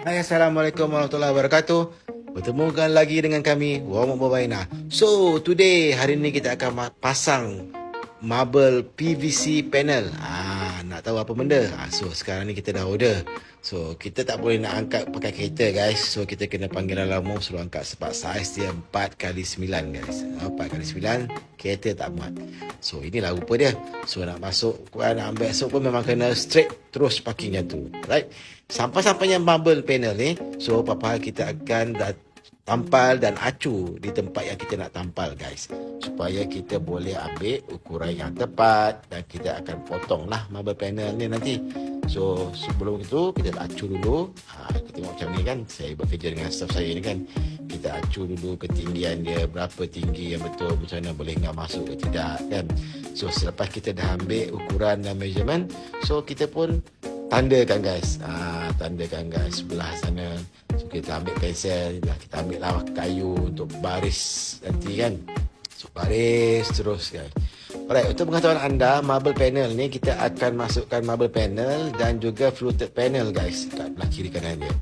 Hai, Assalamualaikum warahmatullahi wabarakatuh. Bertemukan lagi dengan kami, Muhammad Babaina. So, today, hari ni kita akan pasang marble PVC panel. Nak tahu apa benda? So, sekarang ni kita dah order. So, kita tak boleh nak angkat pakai kereta, guys. So, kita kena panggil Alamo suruh angkat sebab saiz dia 4x9, guys. 4x9, kereta tak muat. So, inilah rupa dia. So, nak masuk, nak ambil esok pun memang kena straight terus parking macam tu. Right? Sampai-sampainya marble panel ni, so Papa kita akan tampal dan acu di tempat yang kita nak tampal, guys, supaya kita boleh ambil ukuran yang tepat dan kita akan potong lah marble panel ni nanti. So sebelum itu kita acu dulu. Kita tengok macam ni kan, saya bekerja dengan staff saya ni kan. Kita acu dulu ketinggian dia, berapa tinggi yang betul, macam mana boleh ngah masuk ke tidak kan. So selepas kita dah ambil ukuran dan measurement, so kita pun tandakan, guys. Tandakan, guys, sebelah sana. So kita ambil pensel, kita ambil lah kayu untuk baris nanti kan. So baris terus, guys. Alright, untuk pengetahuan anda, marble panel ni kita akan masukkan marble panel dan juga fluted panel, guys, kat belah kiri kanan dia.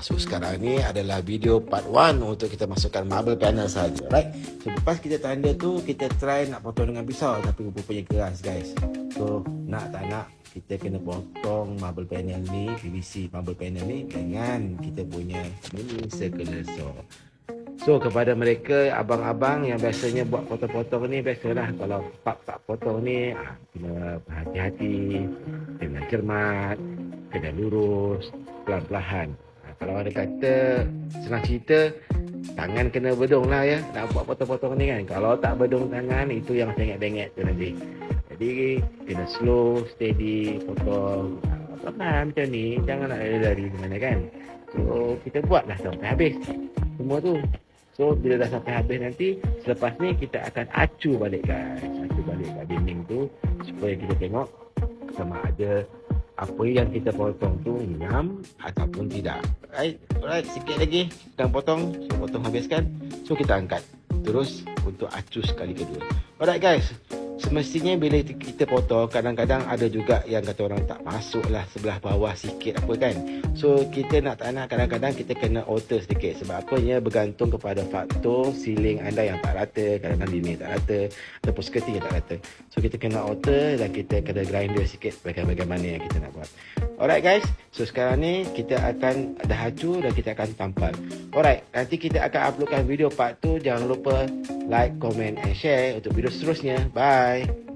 So sekarang ni adalah video part 1 untuk kita masukkan marble panel saja. Right. So lepas kita tanda tu, kita try nak potong dengan pisau, tapi rupanya keras, guys. So nak tak nak, kita kena potong marble panel ni, PVC marble panel ni dengan kita punya mini circular saw. So kepada mereka abang-abang yang biasanya buat potong-potong ni, biasalah kalau pak tak potong ni, kena berhati-hati, kena cermat, kena lurus, pelan-pelan. Kalau ada kata senang cerita, tangan kena bedung lah ya, nak buat potong-potong ni kan. Kalau tak bedung tangan, itu yang bengek-bengek tu nanti. Jadi kena slow, steady, potong pelan macam ni, jangan nak lari-lari mana kan. So kita buatlah sampai habis semua tu. So bila dah sampai habis nanti, selepas ni kita akan acu balik, guys. Acu balik kat dinding tu supaya kita tengok sama ada apa yang kita potong tu ngam ataupun tidak. Alright, sikit lagi kita potong. So potong habiskan. So kita angkat terus untuk acu sekali kedua. Alright, guys. Semestinya bila kita potong, kadang-kadang ada juga yang kata orang tak masuk lah sebelah bawah sikit apa kan. So kita nak tak nak, kadang-kadang kita kena alter sedikit. Sebab apanya bergantung kepada faktor ceiling anda yang tak rata, kadang-kadang dinding tak rata ataupun skirting yang tak rata. So kita kena alter dan kita kena grinder sikit bahagian-bahagian mana yang kita nak buat. Alright, guys, so sekarang ni kita akan dah acu dan kita akan tampal. Alright, nanti kita akan uploadkan video part tu. Jangan lupa like, comment and share untuk video seterusnya. Bye.